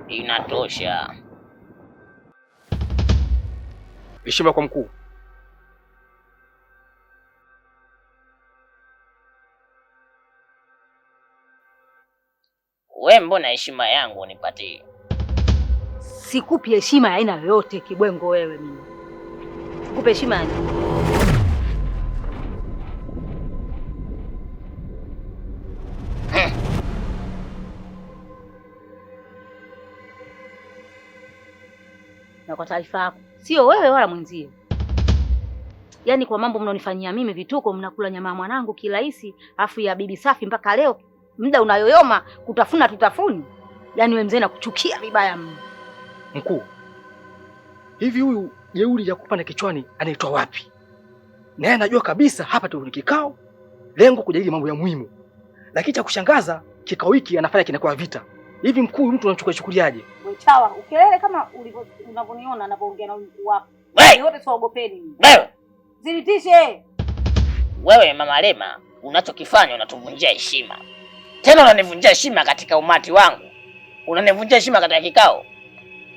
Inatosha. Heshima kwa mkuu. We mbona heshima yangu unipatie? Sikupi heshima ya aina yoyote kibwengo wewe mimi. Sikupe heshima ya na kwa taarifa yako, sio wewe wala mwenzio. Yaani kwa mambo mnaonifanyia mimi vituko, mnakula nyama ya mwanangu kirahisi, afu ya bibi Safi mpaka leo muda unayoyoma kutafuna tutafuni. Yaani wewe mzee nakuchukia vibaya mno. Mkuu, hivi huyu jeuri ya kupanda kichwani anaitwa wapi? Naye anajua kabisa hapa tu ni kikao, lengo kujadili mambo ya muhimu. Lakini cha kushangaza, kikao hiki anafanya kinakuwa vita. Hivi mkuu, mtu anachukuliaje? Wewe chawa, ukelele kama unavyoniona anapoongea na mkuu wako. Wote tuogopeni. Wewe zilitishe. Wewe Mama Lema, unachokifanya unatuvunjia heshima. Tena unanivunjia heshima katika umati wangu. Unanivunjia heshima katika kikao.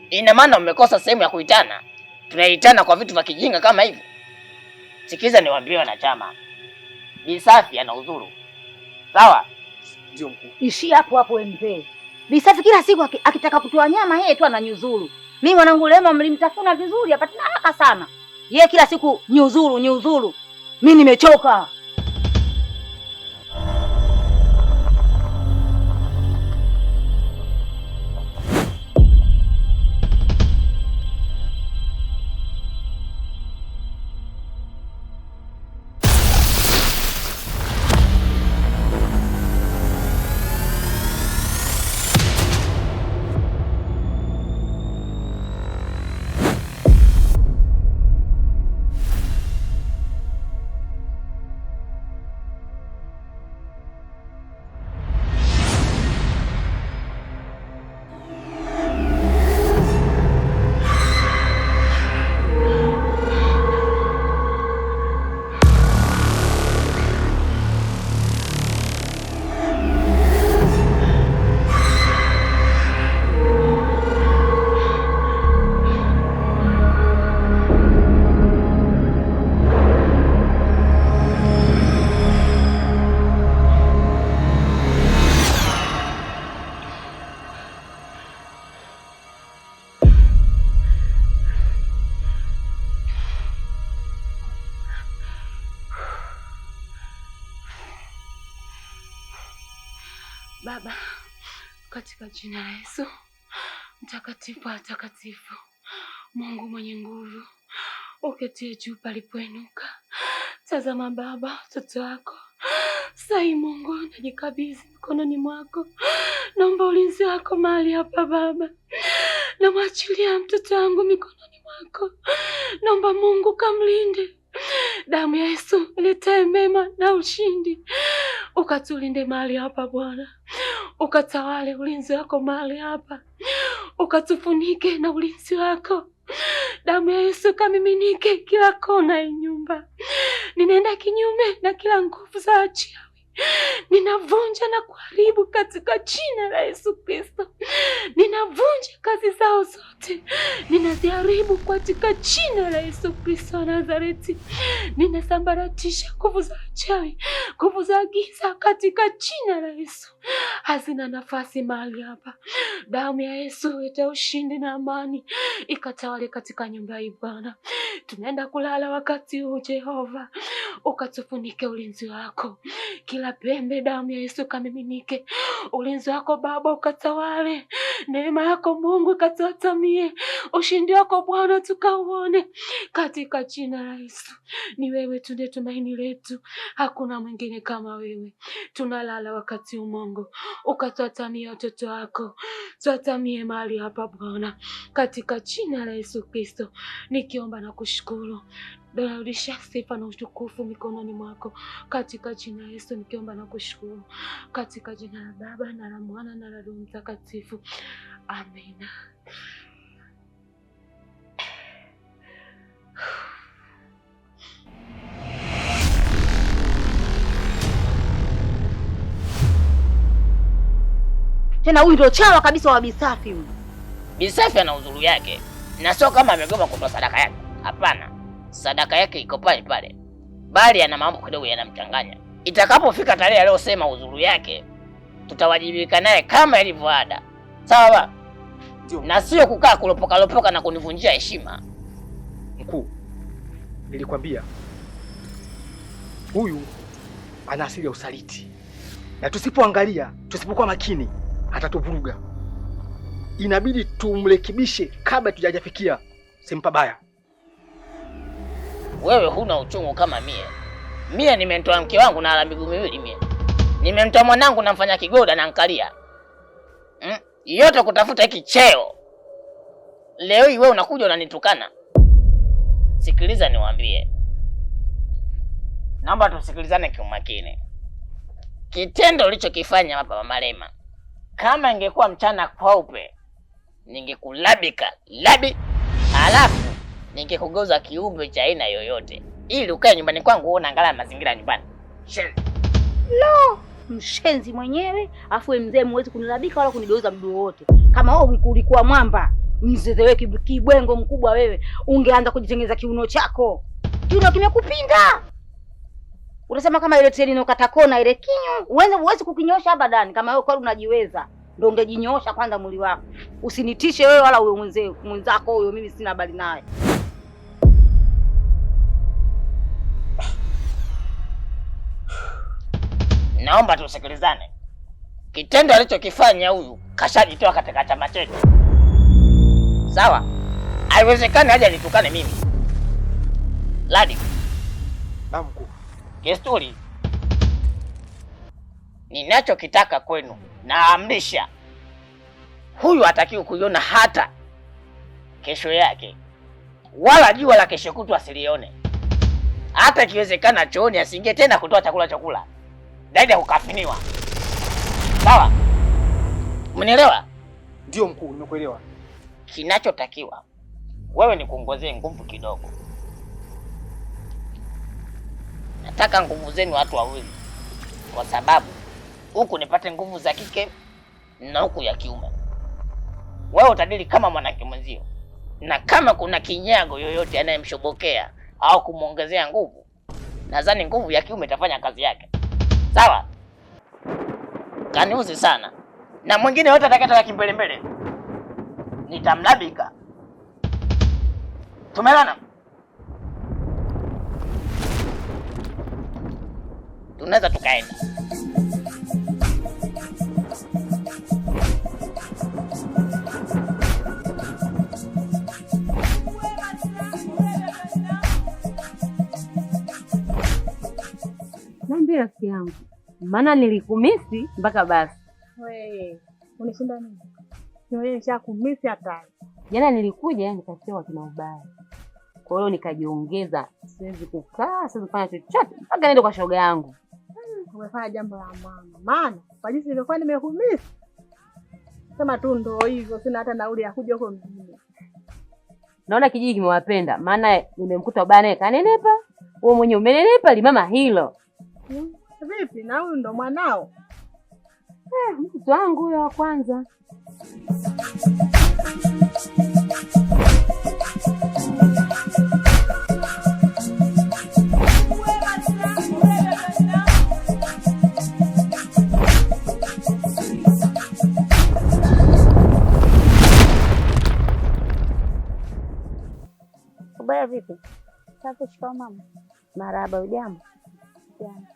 Ina maana umekosa sehemu ya kuitana. Tunaitana kwa vitu vya kijinga kama hivi. Sikiza niwaambie wanachama. Bi Safi ana udhuru. Sawa? Ndio mkuu. Ishi hapo hapo mzee. Bi Safi kila siku akitaka kutoa nyama yeye tu ananyuzuru. Mimi mwanangu Lema mlimtafuna vizuri apatina haraka sana. Yeye kila siku nyuzuru. Mimi nimechoka. Baba, katika jina la Yesu, mtakatifu atakatifu, Mungu mwenye nguvu, uketie juu palipoinuka. Tazama Baba, mtoto wako sai, Mungu najikabidhi mikononi mwako. Naomba ulinzi wako mahali hapa Baba. Namwachilia mtoto wangu mikononi mwako. Naomba Mungu kamlinde. Damu ya Yesu iletaye mema na ushindi. Ukatulinde mahali hapa Bwana. Ukatawale ulinzi wako mahali hapa. Ukatufunike na ulinzi wako. Damu ya Yesu kamiminike kila kona ya nyumba. Ninaenda kinyume na kila nguvu za achawi. Ninavunja na kuharibu katika jina la Yesu Kristo. Ninavunja kazi zao zote. Ninaziharibu katika jina la Yesu Kristo wa Nazareti. Ninasambaratisha nguvu za achawi, nguvu za giza katika jina la Yesu. Hazina nafasi mahali hapa. Damu ya Yesu ileta ushindi na amani ikatawale katika nyumba hii Bwana. Tunaenda kulala wakati huu Jehova. ukatufunike ulinzi wako, kila pembe damu ya Yesu kamiminike, ulinzi wako Baba ukatawale, neema yako Mungu ikatuatamie, ushindi wako Bwana tukauone, katika jina la Yesu. Ni wewe tu ndiye tumaini letu, hakuna mwingine kama wewe. Tunalala wakati Mungu ukatuatamie watoto wako, tuatamie mahali hapa Bwana, katika jina la Yesu Kristo nikiomba na kushukuru. Narudisha sifa na utukufu mikononi mwako, katika jina la Yesu nikiomba na kushukuru, katika jina la Baba na la Mwana na la Roho Mtakatifu, amina. Tena huyu ndio chawa kabisa wa Bisafi huyu. Bisafi ana uzuri yake, na sio kama amegoma kutoa sadaka yake. Hapana, sadaka yake iko pale pale, bali ana mambo kidogo yanamchanganya. Itakapofika tarehe aliyosema uzuri yake, tutawajibika naye kama ilivyo ada. Sawa baba? Na sio kukaa kulopoka lopoka na kunivunjia heshima. Mkuu, nilikwambia huyu ana asili ya usaliti, na tusipoangalia, tusipokuwa makini atatuvuruga. Inabidi tumrekebishe kabla tujajafikia sehemu pabaya. Wewe huna uchungu kama mie. Mie nimemtoa mke wangu na ala miguu miwili mie. Nimemtoa mwanangu na mfanya kigoda na ankalia. Yote kutafuta hiki cheo. Leo hii wewe unakuja unanitukana. Sikiliza niwaambie. Naomba tusikilizane kwa makini. Kitendo ulichokifanya hapa Mama Rema, kama ingekuwa mchana kweupe, ningekulabika labi, halafu ningekugeuza kiumbe cha aina yoyote ili ukae nyumbani kwangu uone angalau mazingira nyumbani. No, mshenzi mwenyewe, afu wewe mzee mwezi kunilabika wala kunigeuza mdu wote. Kama wewe ulikuwa mwamba, mzee wewe kibwengo mkubwa wewe, ungeanza kujitengeza kiuno chako. Kiuno kimekupinda. Unasema kama ile treni inokata kona ile kinyo, uweze kukinyosha abadani. Kama wewe kweli unajiweza, ndio ungejinyosha kwanza mwili wako. Usinitishe wewe wala huyo mwenzako huyo, mimi sina habari naye. Naomba tusikilizane. Kitendo alichokifanya huyu kashajitoa katika chama chetu. Sawa? Haiwezekani aje nitukane mimi. Ladi. Mkuu. Kesturi. Ninachokitaka kwenu, naamrisha. Huyu hatakiwi kuiona hata kesho yake, wala jua la kesho kutwa asilione. Hata ikiwezekana chooni asiingie tena kutoa chakula. Zaidi ya kukafiniwa. Sawa? Umenielewa? Ndio mkuu, nimekuelewa. Kinachotakiwa wewe ni kuongezea nguvu kidogo. Nataka nguvu zenu watu wawili, kwa sababu huku nipate nguvu za kike na huku ya kiume. Wewe utadili kama mwanamke mwenzio, na kama kuna kinyago yoyote anayemshobokea au kumuongezea nguvu, nadhani nguvu ya kiume itafanya kazi yake. Sawa? Kaniuzi sana. Na mwingine yote atakayetoka kimbele nitamlabika. Tumelana? Tunaweza tukaenda. Niambie rafiki yangu, maana nilikumisi mpaka basi. Wewe unishinda nini? Wewe nishakumisi hata. Jana nilikuja nikasikia kina ubaya, kwa hiyo nikajiongeza. Siwezi kukaa, siwezi kufanya chochote mpaka niende kwa shoga yangu. Umefanya jambo la mama. Maana kwa jinsi nilikuwa nimekumisi, sema tu ndo hivyo, sina hata nauli ya kuja huko mjini. Naona kijiji kimewapenda, maana nimemkuta ubaya naye kanenepa. Wewe mwenyewe umenenepa limama hilo. Vipi na huyu ndo mwanao? Mtoto wangu huyo wa kwanza. Ubaya vipi? Safi, shikamoo mama. Marahaba, ujambo? jana.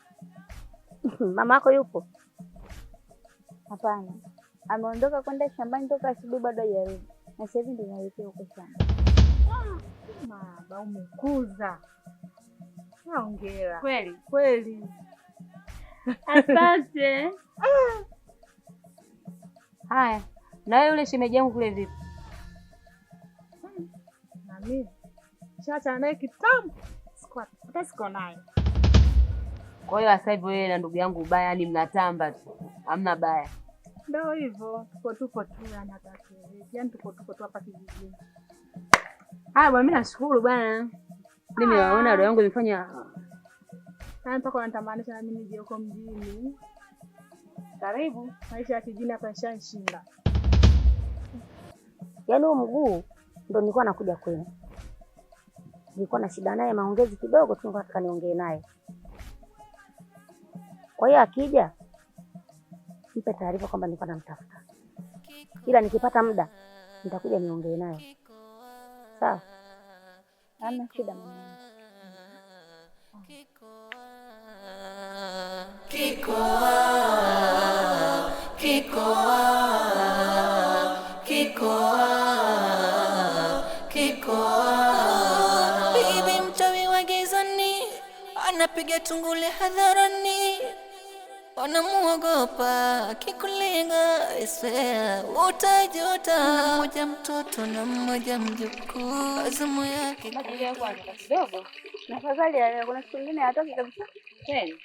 Mama yako yupo? Hapana, ameondoka kwenda shambani toka asubuhi, bado hajarudi, na sasa hivi ndio naelekea huko shamba. Baba umekuza. Hongera. Kweli? Kweli. Asante. Haya, na wewe yule shemeji yangu kule vipi? Na mimi chacha naye kitambo. Hata siko naye. Kwa hiyo sasa hivi wewe na ndugu yangu Ubaya yani mnatamba tu. Hamna baya. Ndio hivyo, tuko tu anataka. Yaani tuko tu hapa kijijini. Haya bwana, mimi nashukuru bwana. Mimi naona roho yangu imefanya mpaka wanatamanisha na mimi nije huko mjini. Karibu. Maisha ya kijijini hapa yashanishinda. Yaani huo mguu ndio nilikuwa nakuja kwenu. Nilikuwa na shida naye maongezi kidogo tu, nataka niongee naye. Kwa hiyo akija nipe taarifa kwamba nilikuwa namtafuta. Ila nikipata muda nitakuja niongee naye. Sawa? Hamna shida mama. Bibi mchawi wa gizani anapiga tungule hadharani, wanamuogopa akikulenga iswea utajuta. Mmoja mtoto na mmoja mjukuu, azimu yake Maji yako kwanza kidogo. Na fadhali ya kuna siku nyingine hatoki kabisa. Kweli?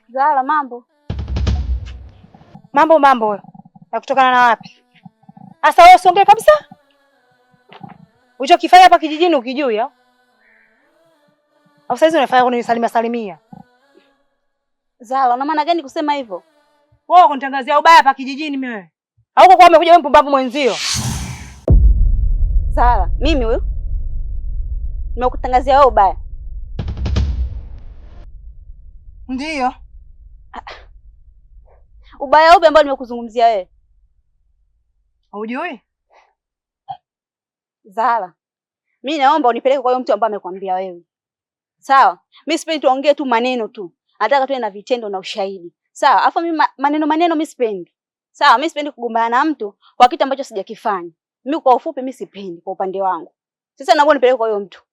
Zala, mambo. Mambo wewe. Na kutokana na wapi? Asa wewe usiongee kabisa. Ulichokifanya hapa kijijini ukijui au? Au sasa hizo unafanya kunisalimia salimia. Zala, una maana gani kusema hivyo? Wewe kunitangazia ubaya hapa kijijini mimi wewe. Au kwa umekuja wewe mpumbavu mwenzio? Zala, mimi huyu nimekutangazia wewe ubaya. Ndio. Ubaya upi ambao nimekuzungumzia wewe? Hujui? Zala, mimi naomba unipeleke kwa huyo mtu ambaye amekwambia wewe. Sawa? Mimi sipendi tuongee tu maneno tu. Nataka tuwe na vitendo na ushahidi. Sawa? Afa mimi maneno mimi sipendi. Sawa? Mimi sipendi kugombana na mtu kwa kitu ambacho sijakifanya. Mimi kwa ufupi mimi sipendi kwa upande wangu. Sasa naomba unipeleke kwa huyo mtu.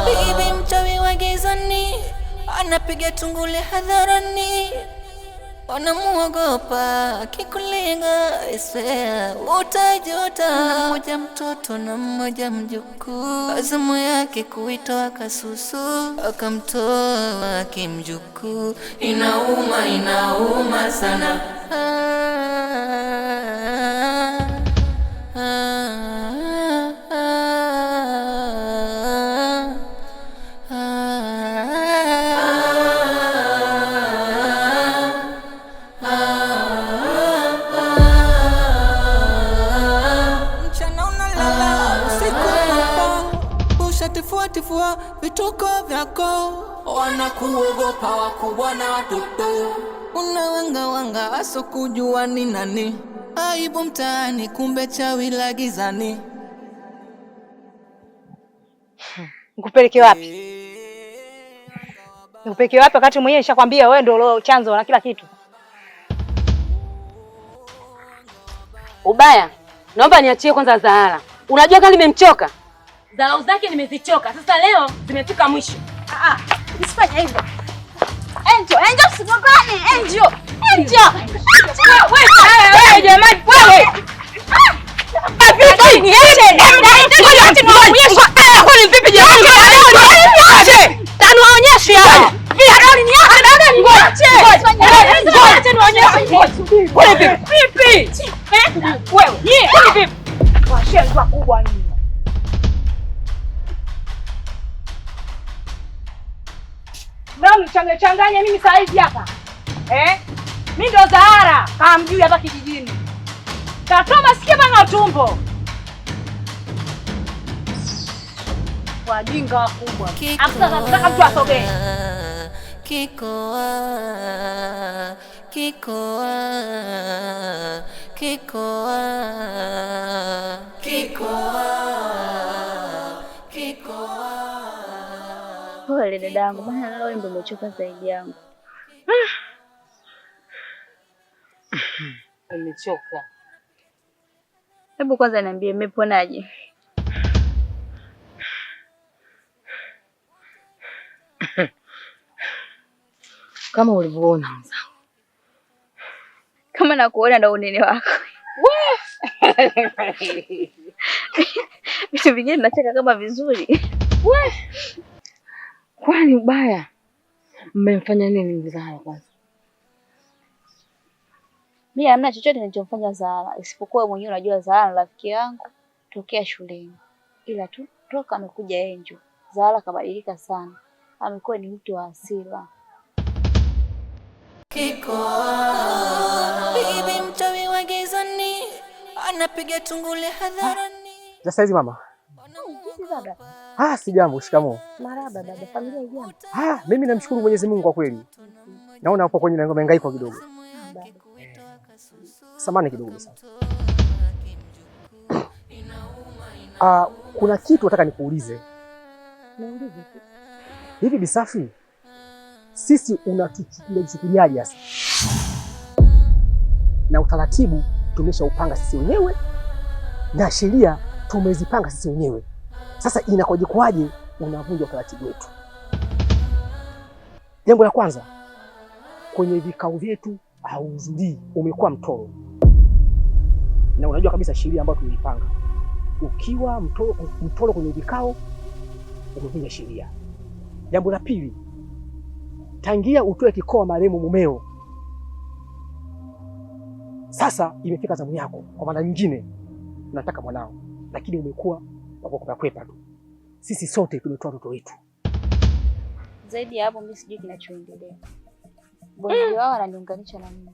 Bibi mchawi wa gizani anapiga tungule hadharani, wanamuogopa akikulenga iswea utajuta. Mmoja mtoto na mmoja mjukuu, azimu yake kuitoa kasusu, akamtoa kimjukuu. Inauma sana. Tifua vituko vyako, wanakuogopa wakubwa na watoto. Unawanga aso kujua ni nani, aibu mtaani kumbe chawi la gizani. Nikupeleke wapi? Nikupeleke wapi wakati mwenyewe nishakwambia wewe ndio chanzo na kila kitu? Ubaya. Naomba niachie kwanza Zahara. Unajua kama nimemchoka? Dharau zake nimezichoka. Sasa leo zimefika mwisho. Usifanye hivyo. Angel, usigombane. Angel. Wewe jamani, wewe. Vipi? Niache. Niache nionyeshe. Kwani vipi jamani? Niache. Tanionyeshe hapa. Vipi? Niache. Ngoja nionyeshe. Wewe vipi? Wewe. Vipi? Washenzi kubwa nini? Nani changanya mimi saa hizi hapa? Mimi ndo Zahara, kamjui hapa kijijini. Katoa masikio bana tumbo. Wajinga wakubwa. Akutaka mtu asogee. Pole dadangu, maana leo ndio umechoka zaidi yangu. Umechoka. Hebu kwanza niambie mmeponaje? Kama ulivyoona mzangu. Kama nakuona ndo unene wako. Vitu vingine nacheka kama vizuri. Kwani ubaya? Mmemfanya nini mzaa kwanza? Mimi hamna chochote nilichomfanya Zahara, isipokuwa mwenyewe unajua Zahara ni rafiki yangu tokea shuleni. Ila tu toka amekuja Angel, Zahara kabadilika sana. Amekuwa ni mtu wa hasira. Bibi mchawi wa gizani anapiga tungule hadharani. Sasa hizi mama. Si jambo, shikamoo. Marahaba dada, familia ijambo. Mimi namshukuru Mwenyezi Mungu kwa kweli. Naona hapo kwenye hangaiko kidogo. Samahani kidogo sana. Kuna kitu nataka nikuulize. Niulize tu. Hivi Bisafi, sisi unatuchukuliaje hasa? Na utaratibu tumeshaupanga sisi wenyewe na sheria tumezipanga sisi wenyewe. Sasa inakoje unavunja utaratibu wetu? Jambo la kwanza, kwenye vikao vyetu hauhudhurii, umekuwa mtoro. Na unajua kabisa sheria ambayo tumeipanga. Ukiwa mtoro kwenye vikao, umevunja sheria. Jambo la pili, tangia utoe kikoa marehemu mumeo, sasa imefika zamu yako. Kwa maana nyingine unataka mwanao, lakini umekuwa wakwepa tu. Sisi sote tumetoa watoto wetu. Zaidi ya hapo mimi sijui kinachoendelea. Bonzi wao ananiunganisha na mimi.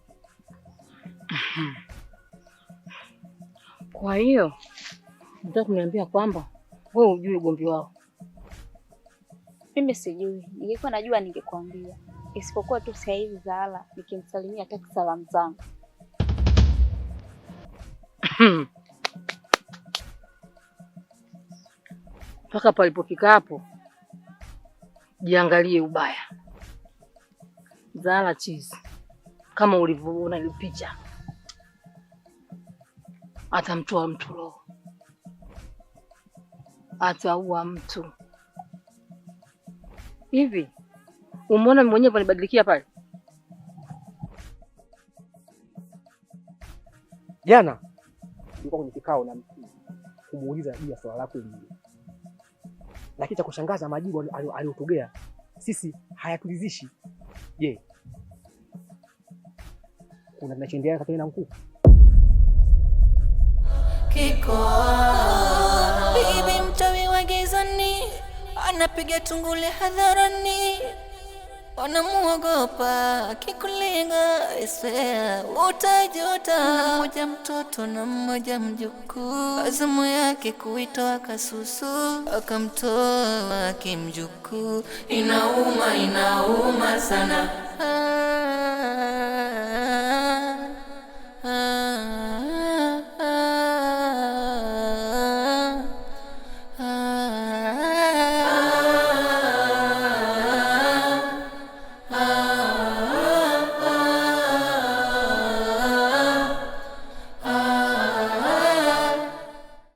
Kwa hiyo nataka kuniambia kwamba wewe hujui ugomvi wao? Mimi sijui. Ningekuwa najua ningekwambia. Isipokuwa tu sasa hivi Zahara nikimsalimia hata salamu zangu. Mpaka palipofika hapo, jiangalie ubaya. Zahara chizi, kama ulivyoona ile picha, atamtoa mtu roho, ataua mtu. Hivi umeona mwenyewe panibadilikia pale jana? Nilikuwa kwenye kikao na kumuuliza juu ya swala lako hili, lakini cha kushangaza majibu aliyotugea sisi hayatulizishi. Je, kuna kinachoendelea kati na mkuu? Bibi mchawi wa gizani anapiga tungule hadharani. Wanamuogopa kikulenga iswea utajuta. Mmoja mtoto na mmoja mjukuu, azamu yake kuitoa kasusu, akamtoa kimjukuu. Inauma sana.